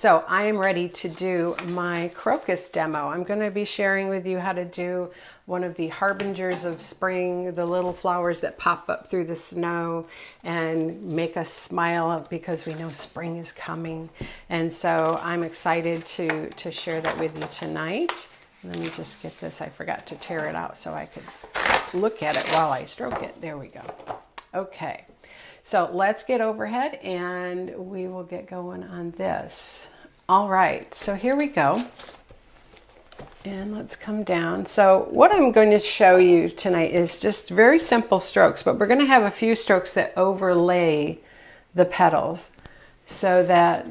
So I am ready to do my crocus demo. I'm going to be sharing with you how to do one of the harbingers of spring, the little flowers that pop up through the snow and make us smile because we know spring is coming. And so I'm excited to share that with you tonight. Let me just get this. I forgot to tear it out so I could look at it while I stroke it. There we go. Okay. So let's get overhead and we will get going on this. All right, so here we go. And let's come down. So what I'm going to show you tonight is just very simple strokes, but we're going to have a few strokes that overlay the petals so that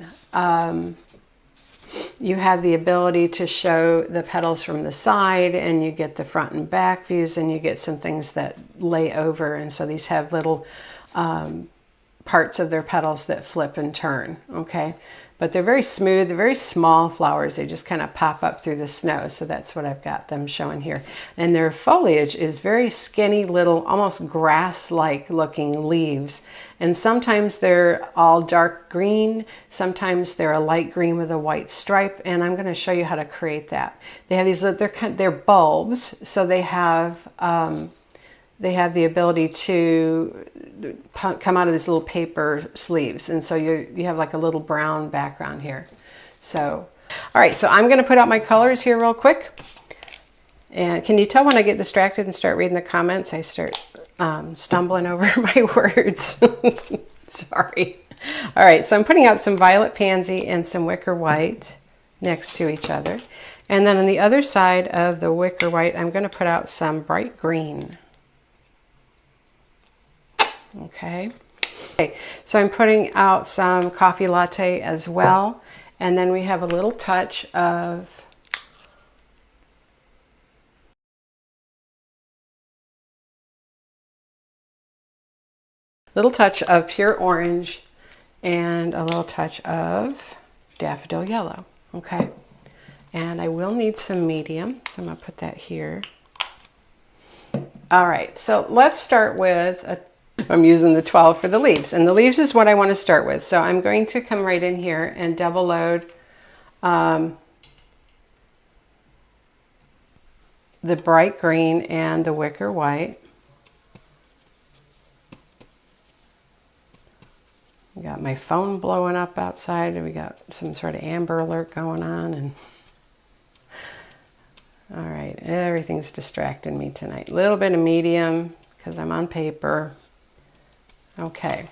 you have the ability to show the petals from the side, and you get the front and back views, and you get some things that lay over. And so these have little parts of their petals that flip and turn, okay? But they're very smooth, they're very small flowers. They just kind of pop up through the snow. So that's what I've got them showing here. And their foliage is very skinny little, almost grass-like looking leaves. And sometimes they're all dark green. Sometimes they're a light green with a white stripe. And I'm going to show you how to create that. They have these, they're bulbs. So they have the ability to come out of these little paper sleeves. And so you have like a little brown background here. So, all right, so I'm going to put out my colors here real quick. And can you tell when I get distracted and start reading the comments, I start stumbling over my words. Sorry. All right, so I'm putting out some violet pansy and some wicker white next to each other. And then on the other side of the wicker white, I'm going to put out some bright green. Okay, so I'm putting out some coffee latte as well. And then we have a little touch of pure orange and a little touch of daffodil yellow. Okay, and I will need some medium, so I'm going to put that here. All right, so let's start with I'm using the 12 for the leaves, and the leaves is what I want to start with. So I'm going to come right in here and double load the bright green and the wicker white. We got my phone blowing up outside, and we got some sort of amber alert going on, and all right, everything's distracting me tonight. A little bit of medium because I'm on paper. Okay,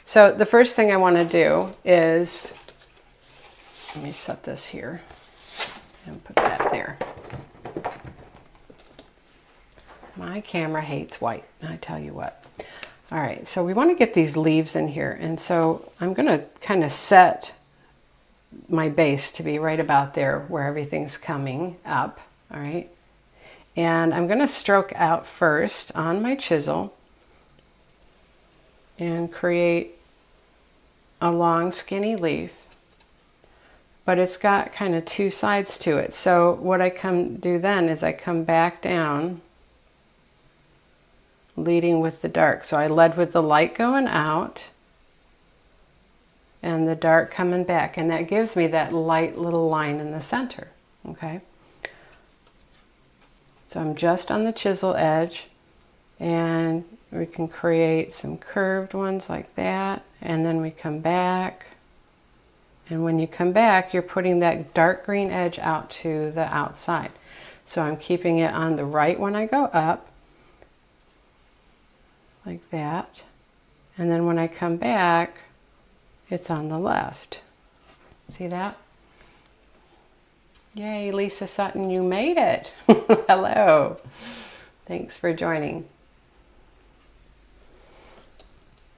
so the first thing I want to do is, let me set this here and put that there. My camera hates white, I tell you what. All right, so we want to get these leaves in here, and so I'm going to kind of set my base to be right about there where everything's coming up, all right? And I'm going to stroke out first on my chisel and create a long skinny leaf, but it's got kind of two sides to it. So what I do then is I come back down, leading with the dark. So I led with the light going out and the dark coming back, and that gives me that light little line in the center. Okay, so I'm just on the chisel edge, and we can create some curved ones like that, and then we come back, and when you come back, you're putting that dark green edge out to the outside. So I'm keeping it on the right when I go up, like that, and then when I come back, it's on the left. See that? Yay, Lisa Sutton, you made it. Hello. Thanks for joining.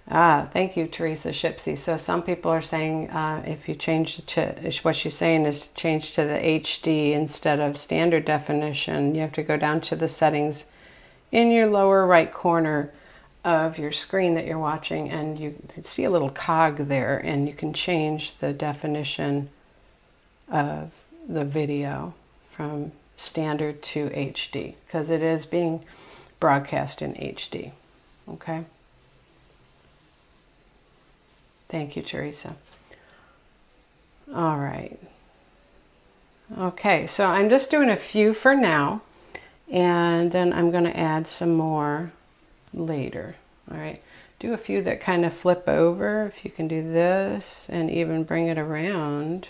Thank you, Teresa Shipsy. So some people are saying if you change what she's saying is change to the HD instead of standard definition. You have to go down to the settings in your lower right corner of your screen that you're watching, and you see a little cog there, and you can change the definition of the video from standard to HD because it is being broadcast in HD. Okay. Thank you, Teresa. All right. Okay, so I'm just doing a few for now, and then I'm going to add some more later. All right, do a few that kind of flip over. If you can do this and even bring it around.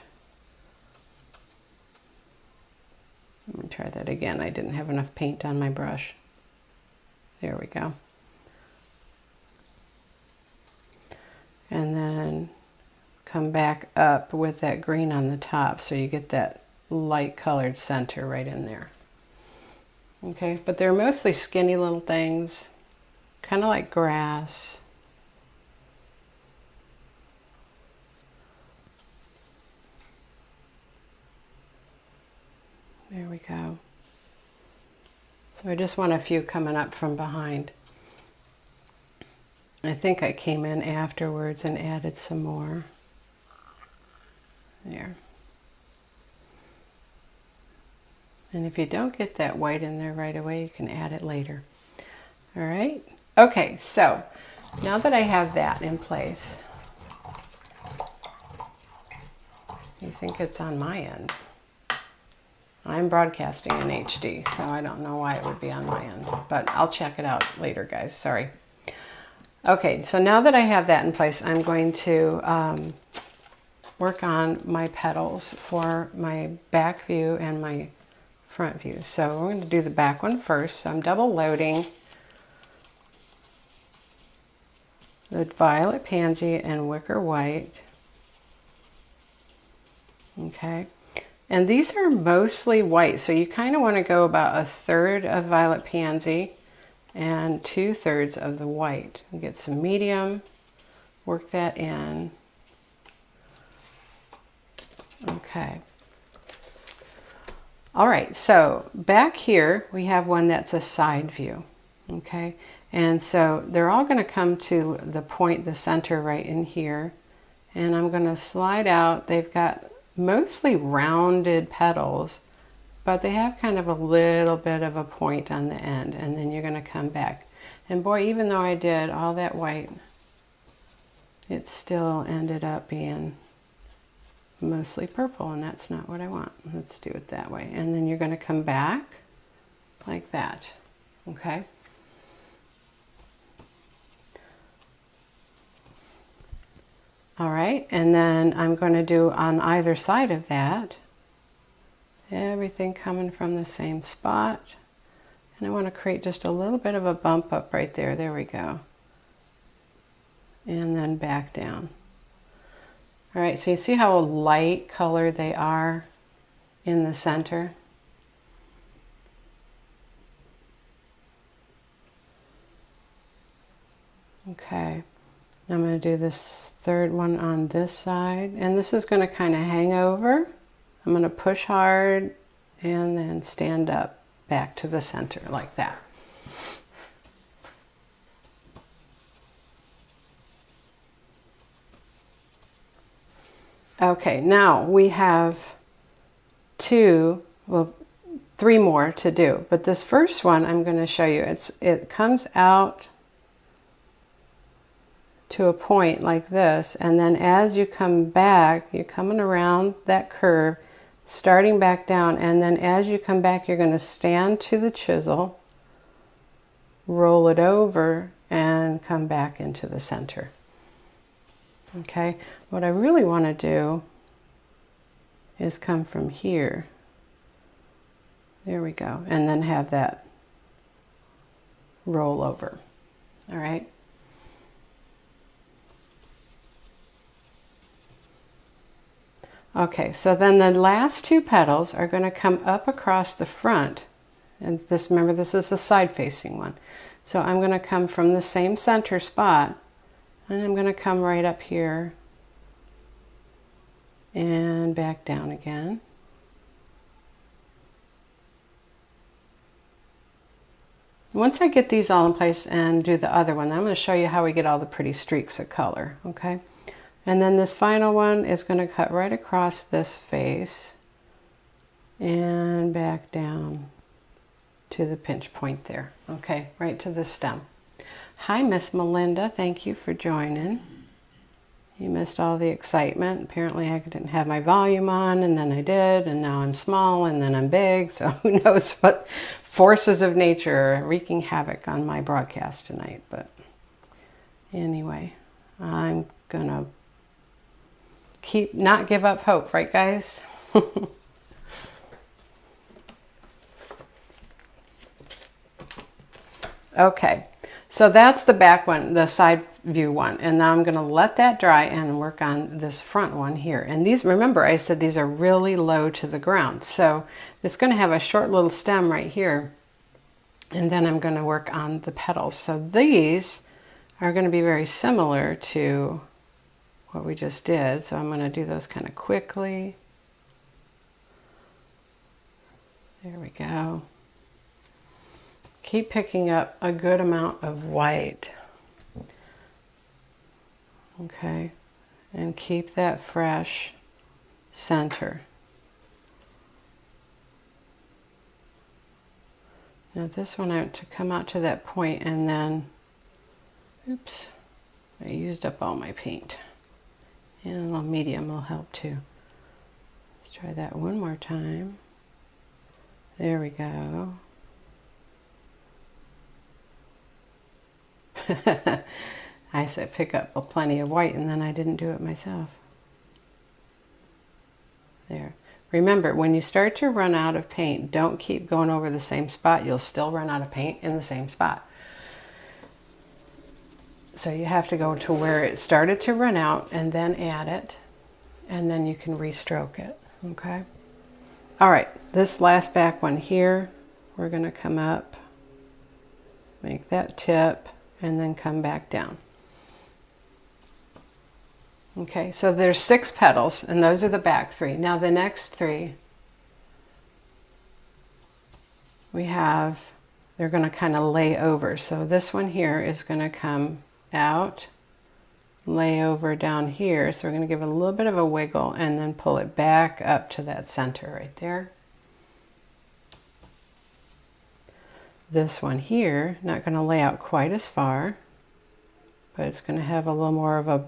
Let me try that again. I didn't have enough paint on my brush. There we go. And then come back up with that green on the top so you get that light colored center right in there. Okay, but they're mostly skinny little things, kind of like grass. There we go. So I just want a few coming up from behind. I think I came in afterwards and added some more. There. And if you don't get that white in there right away, you can add it later. All right. Okay, so now that I have that in place, you think it's on my end. I'm broadcasting in HD, so I don't know why it would be on my end, but I'll check it out later, guys. Sorry. Okay, so now that I have that in place, I'm going to work on my petals for my back view and my front view. So we're going to do the back one first. So I'm double loading the violet pansy and wicker white. Okay. And these are mostly white, so you kind of want to go about 1/3 of violet pansy and 2/3 of the white. And get some medium, work that in. Okay. All right, so back here we have one that's a side view. Okay, and so they're all going to come to the point, the center right in here. And I'm going to slide out. They've got mostly rounded petals, but they have kind of a little bit of a point on the end, and then you're going to come back. And boy, even though I did all that white, it still ended up being mostly purple, and that's not what I want. Let's do it that way. And then you're going to come back like that. Okay. All right, and then I'm going to do on either side of that, everything coming from the same spot. And I want to create just a little bit of a bump up right there. There we go. And then back down. All right, so you see how light colored they are in the center? Okay. I'm going to do this third one on this side, and this is going to kind of hang over. I'm going to push hard and then stand up back to the center like that. Okay, now we have three more to do, but this first one I'm going to show you. It comes out to a point like this, and then as you come back, you're coming around that curve, starting back down, and then as you come back, you're going to stand to the chisel, roll it over, and come back into the center. Okay, what I really want to do is come from here. There we go, and then have that roll over. All right. Okay, so then the last two petals are going to come up across the front. And this, remember, this is the side facing one. So I'm going to come from the same center spot, and I'm going to come right up here and back down again. Once I get these all in place and do the other one, I'm going to show you how we get all the pretty streaks of color, okay? And then this final one is going to cut right across this face and back down to the pinch point there. Okay, right to the stem. Hi, Miss Melinda. Thank you for joining. You missed all the excitement. Apparently I didn't have my volume on, and then I did, and now I'm small, and then I'm big, so who knows what forces of nature are wreaking havoc on my broadcast tonight. But anyway, I'm gonna not give up hope, right guys? Okay, so that's the back one, the side view one, and now I'm going to let that dry and work on this front one here. And these, remember I said these are really low to the ground, so it's going to have a short little stem right here, and then I'm going to work on the petals. So these are going to be very similar to what we just did, so I'm going to do those kind of quickly. There we go. Keep picking up a good amount of white. Okay, and keep that fresh center. Now this one I have to come out to that point, and then, oops, I used up all my paint. And a little medium will help too. Let's try that one more time. There we go. I said pick up plenty of white, and then I didn't do it myself. There. Remember, when you start to run out of paint, don't keep going over the same spot. You'll still run out of paint in the same spot. So you have to go to where it started to run out and then add it, and then you can restroke it. Okay? All right, this last back one here, we're going to come up, make that tip, and then come back down. Okay, so there's 6 petals, and those are the back 3. Now the next 3, we have, they're going to kind of lay over. So this one here is going to come out, lay over down here. So we're going to give it a little bit of a wiggle and then pull it back up to that center right there. This one here, not going to lay out quite as far, but it's going to have a little more of a,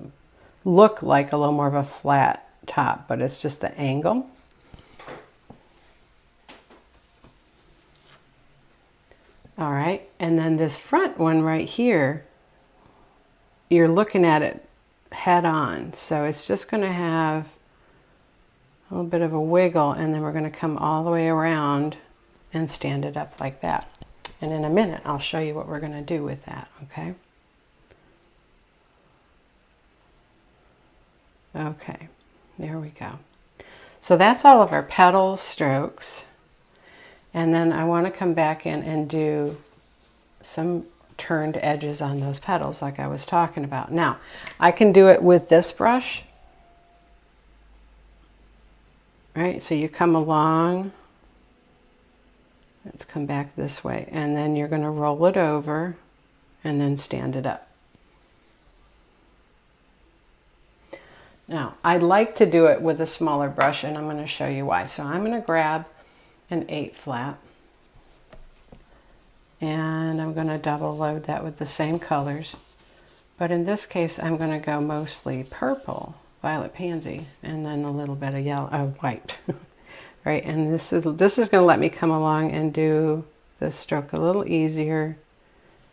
look like a little more of a flat top, but it's just the angle. All right, and then this front one right here, you're looking at it head on. So it's just going to have a little bit of a wiggle, and then we're going to come all the way around and stand it up like that. And in a minute, I'll show you what we're going to do with that, okay? Okay, there we go. So that's all of our petal strokes. And then I want to come back in and do some turned edges on those petals like I was talking about. Now, I can do it with this brush. Right, so you come along, let's come back this way, and then you're going to roll it over and then stand it up. Now, I'd like to do it with a smaller brush, and I'm going to show you why. So I'm going to grab an 8 flat, and I'm going to double load that with the same colors. But in this case, I'm going to go mostly purple, violet pansy, and then a little bit of yellow, white. Right, and this is going to let me come along and do the stroke a little easier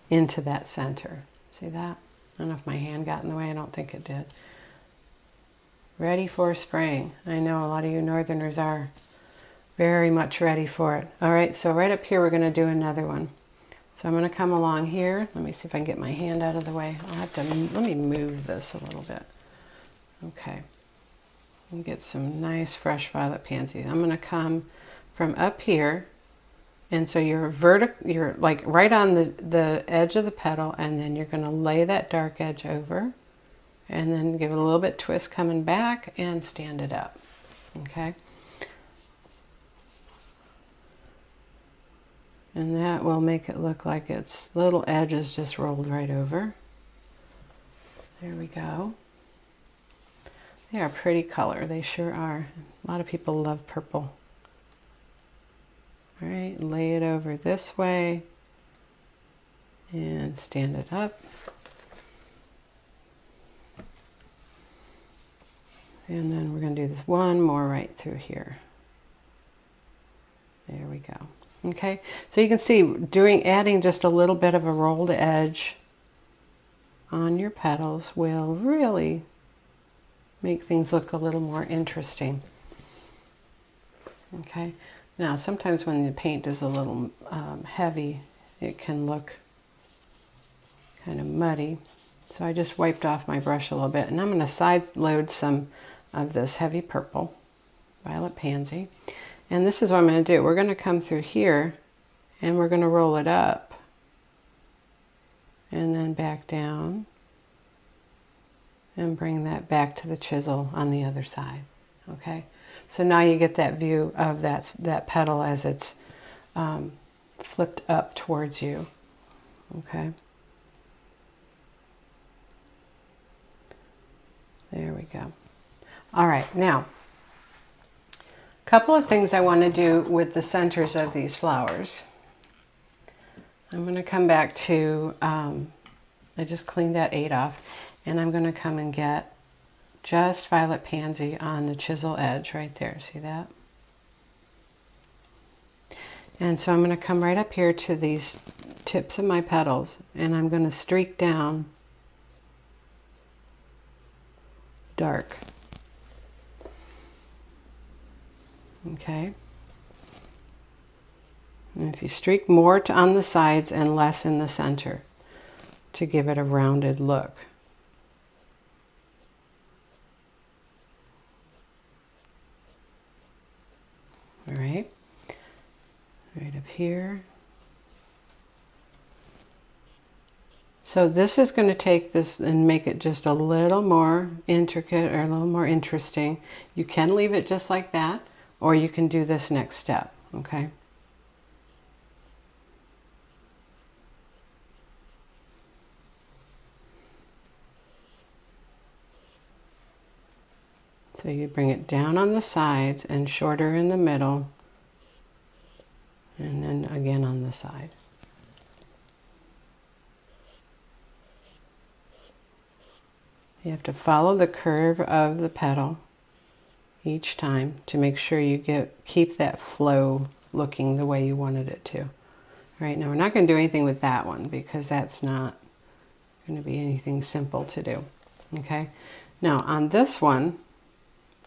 into that center. See that? I don't know if my hand got in the way. I don't think it did. Ready for spring. I know a lot of you northerners are very much ready for it. All right, so right up here we're going to do another one. So I'm going to come along here. Let me see if I can get my hand out of the way. I'll have to, let me move this a little bit. Okay. And get some nice fresh violet pansy. I'm going to come from up here, and so you're like right on the edge of the petal, and then you're going to lay that dark edge over, and then give it a little bit twist coming back and stand it up. Okay, and that will make it look like its little edges just rolled right over. There we go. They are a pretty color, they sure are. A lot of people love purple. All right, lay it over this way and stand it up. And then we're going to do this one more right through here. There we go. Okay, so you can see adding just a little bit of a rolled edge on your petals will really make things look a little more interesting. Okay, now sometimes when the paint is a little heavy, it can look kind of muddy. So I just wiped off my brush a little bit, and I'm going to side load some of this heavy purple, violet pansy. And this is what I'm going to do. We're going to come through here and we're going to roll it up and then back down and bring that back to the chisel on the other side. Okay, so now you get that view of that petal as it's flipped up towards you. Okay, there we go. All right, now a couple of things I want to do with the centers of these flowers. I'm going to come back to, I just cleaned that 8 off, and I'm going to come and get just violet pansy on the chisel edge right there. See that? And so I'm going to come right up here to these tips of my petals, and I'm going to streak down dark. Okay. And if you streak more on the sides and less in the center to give it a rounded look. All right. Right up here. So this is going to take this and make it just a little more intricate or a little more interesting. You can leave it just like that, or you can do this next step, okay? So you bring it down on the sides and shorter in the middle, and then again on the side. You have to follow the curve of the petal each time to make sure you keep that flow looking the way you wanted it to. All right, now we're not going to do anything with that one because that's not going to be anything simple to do. Okay, now on this one,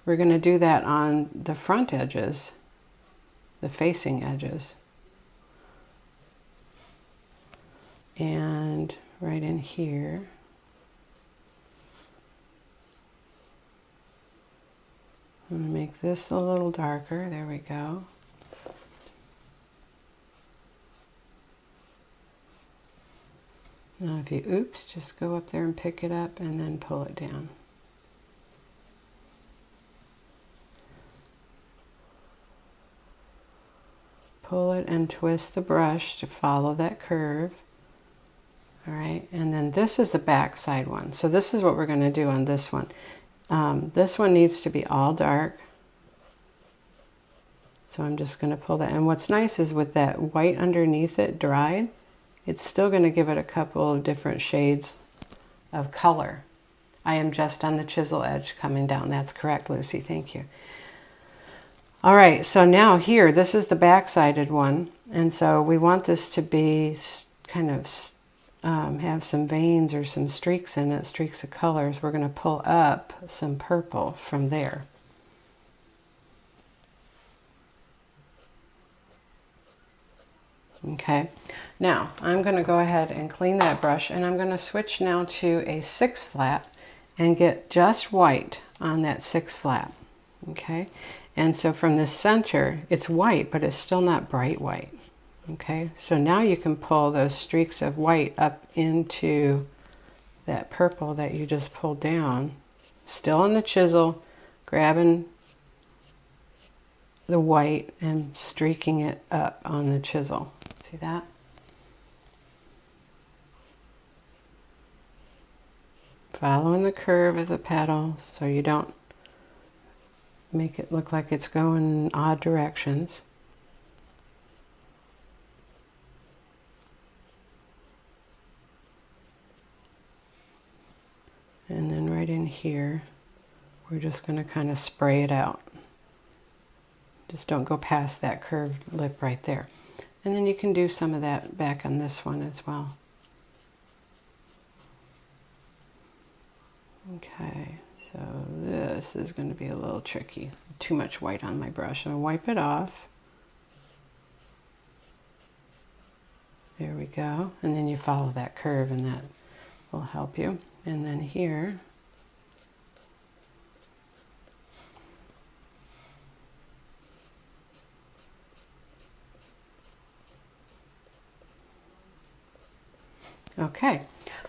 we're going to do that on the front edges, the facing edges. And right in here. I'm going to make this a little darker. There we go. Now if you, oops, just go up there and pick it up and then pull it down. Pull it and twist the brush to follow that curve. All right, and then this is the back side one. So this is what we're going to do on this one. This one needs to be all dark. So I'm just going to pull that. And what's nice is with that white underneath it dried, it's still going to give it a couple of different shades of color. I am just on the chisel edge coming down. That's correct, Lucy. Thank you. All right, so now here, this is the back-sided one. And so we want this to be kind of have some veins or some streaks in it, streaks of colors. We're going to pull up some purple from there. Okay, now I'm going to go ahead and clean that brush, and I'm going to switch now to a 6 flat and get just white on that 6 flat. Okay, and so from the center, it's white, but it's still not bright white. Okay, so now you can pull those streaks of white up into that purple that you just pulled down, still on the chisel, grabbing the white and streaking it up on the chisel. See that? Following the curve of the petal so you don't make it look like it's going in odd directions. And then right in here, we're just going to kind of spray it out. Just don't go past that curved lip right there. And then you can do some of that back on this one as well. Okay, so this is going to be a little tricky. Too much white on my brush. I'm going to wipe it off. There we go. And then you follow that curve and that will help you. And then here, okay,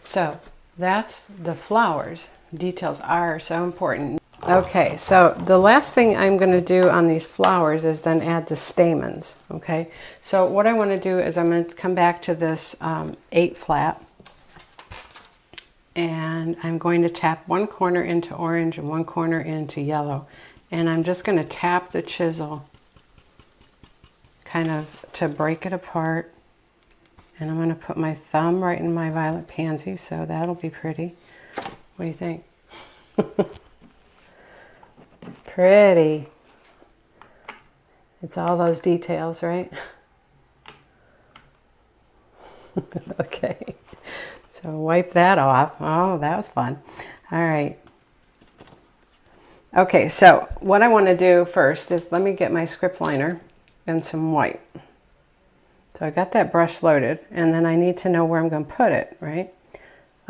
so that's the flowers. Details are so important. Okay, so the last thing I'm going to do on these flowers is then add the stamens. Okay, so what I want to do is I'm going to come back to this 8 flat, and I'm going to tap one corner into orange and one corner into yellow, and I'm just going to tap the chisel kind of to break it apart. And I'm going to put my thumb right in my violet pansy, so that'll be pretty. What do you think? Pretty. It's all those details, right? Okay. So wipe that off. Oh, that was fun. All right. Okay, so what I want to do first is let me get my script liner and some white. So I got that brush loaded, and then I need to know where I'm going to put it, right?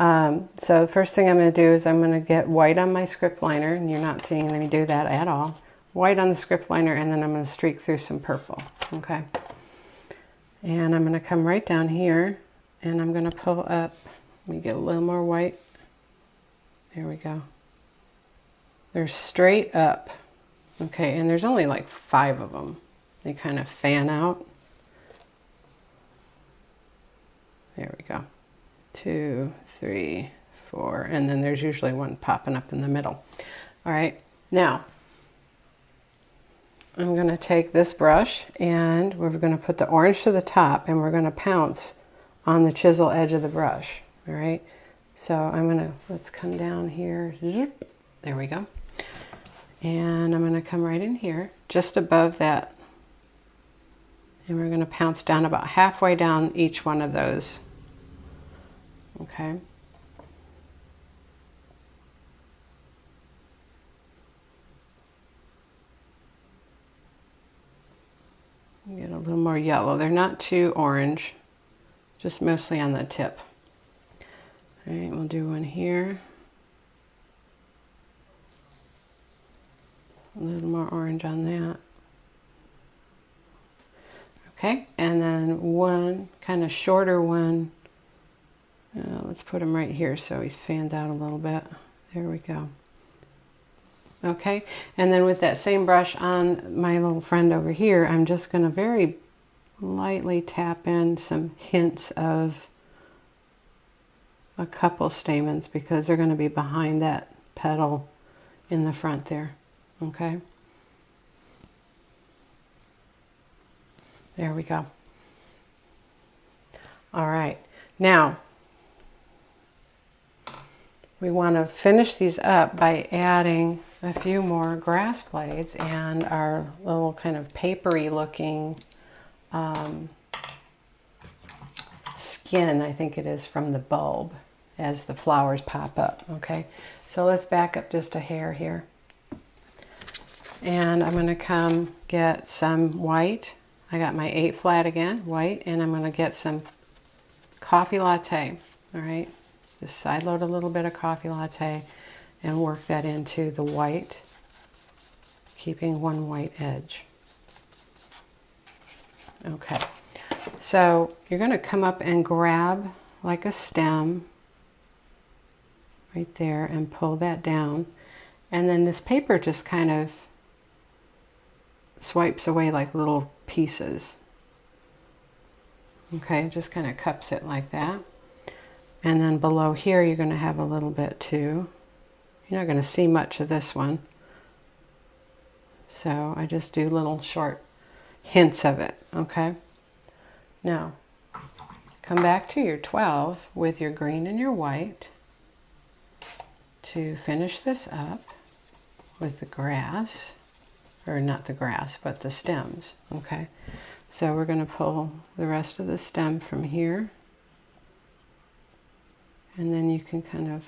So the first thing I'm going to do is I'm going to get white on my script liner, and you're not seeing me do that at all. White on the script liner, and then I'm going to streak through some purple, okay? And I'm going to come right down here, and I'm going to pull up. Let me get a little more white. There we go. They're straight up, okay? And there's only like 5 of them. They kind of fan out. There we go. 2, 3, 4, and then there's usually one popping up in the middle. All right, now I'm going to take this brush and we're going to put the orange to the top, and we're going to pounce on the chisel edge of the brush. All right, so I'm going to, let's come down here. There we go. And I'm going to come right in here, just above that, and we're going to pounce down about halfway down each one of those. Okay. Get a little more yellow. They're not too orange, just mostly on the tip. All right, we'll do one here. A little more orange on that. Okay, and then one kind of shorter one. Let's put him right here so he fans out a little bit. There we go. Okay, and then with that same brush on my little friend over here, I'm just going to very lightly tap in some hints of a couple stamens, because they're going to be behind that petal in the front there. Okay. There we go. All right, now we want to finish these up by adding a few more grass blades and our little kind of papery looking skin, I think it is, from the bulb as the flowers pop up. Okay, so let's back up just a hair here. And I'm going to come get some white. I got my 8 flat again, white, and I'm going to get some coffee latte. All right. Just side load a little bit of coffee latte and work that into the white, keeping one white edge. Okay, so you're going to come up and grab like a stem right there and pull that down, and then this paper just kind of swipes away like little pieces. Okay, just kind of cups it like that. And then below here, you're going to have a little bit too. You're not going to see much of this one. So I just do little short hints of it, okay? Now, come back to your 12 with your green and your white to finish this up. with the grass, or not the grass, but the stems, okay? So we're going to pull the rest of the stem from here, and then you can kind of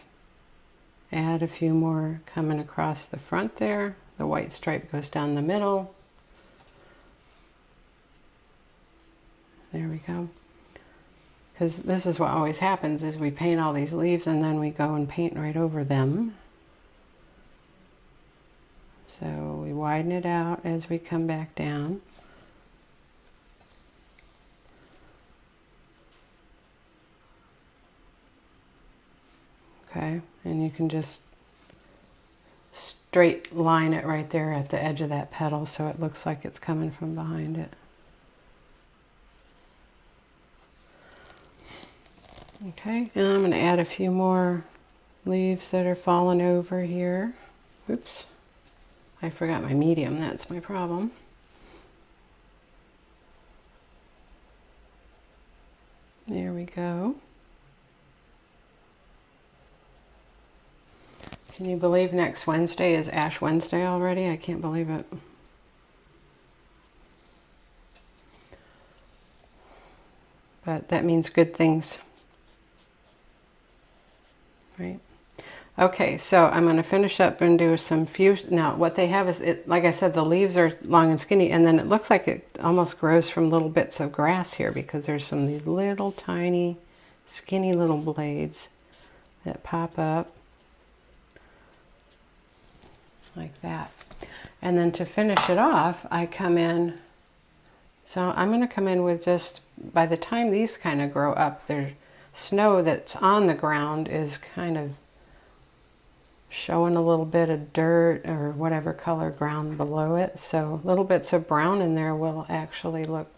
add a few more coming across the front there. The white stripe goes down the middle. There we go. Because this is what always happens, is we paint all these leaves and then we go and paint right over them. So we widen it out as we come back down. Okay, and you can just straight line it right there at the edge of that petal so it looks like it's coming from behind it. Okay, and I'm going to add a few more leaves that are falling over here. Oops, I forgot my medium, that's my problem. There we go. Can you believe next Wednesday is Ash Wednesday already? I can't believe it. But that means good things. Right. Okay, so I'm going to finish up and do some fusion. Now, what they have is, like I said, the leaves are long and skinny, and then it looks like it almost grows from little bits of grass here because there's some of these little tiny, skinny little blades that pop up like that. And then to finish it off, I come in. So I'm going to come in with just, by the time these kind of grow up, there's snow that's on the ground is kind of showing a little bit of dirt or whatever color ground below it. So little bits of brown in there will actually look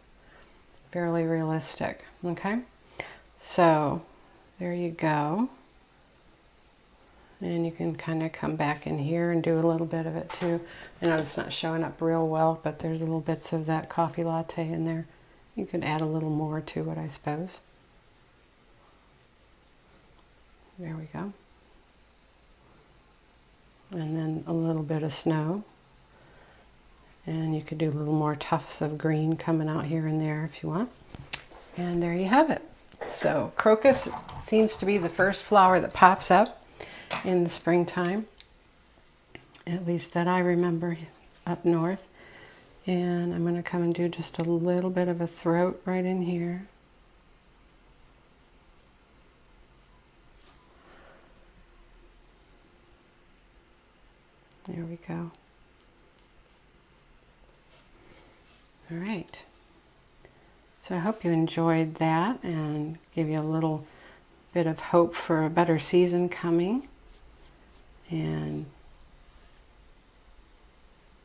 fairly realistic. Okay, so there you go. And you can kind of come back in here and do a little bit of it too. I know it's not showing up real well, but there's little bits of that coffee latte in there. You could add a little more to it, I suppose. There we go. And then a little bit of snow. And you could do a little more tufts of green coming out here and there if you want. And there you have it. So crocus seems to be the first flower that pops up in the springtime, at least that I remember up north. And I'm going to come and do just a little bit of a throat right in here. There we go. All right. So I hope you enjoyed that and give you a little bit of hope for a better season coming. And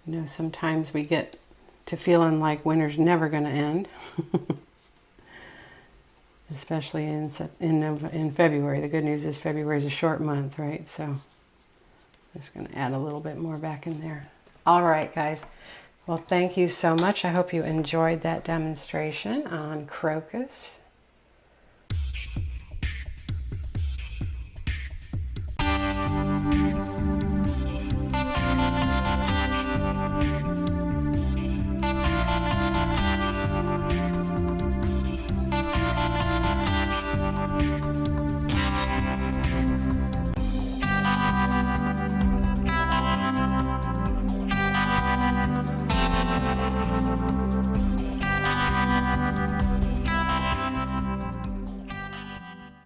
you know, sometimes we get to feeling like winter's never going to end, especially in February. The good news is February is a short month, right? So just going to add a little bit more back in there. All right, guys. Well, thank you so much. I hope you enjoyed that demonstration on crocus.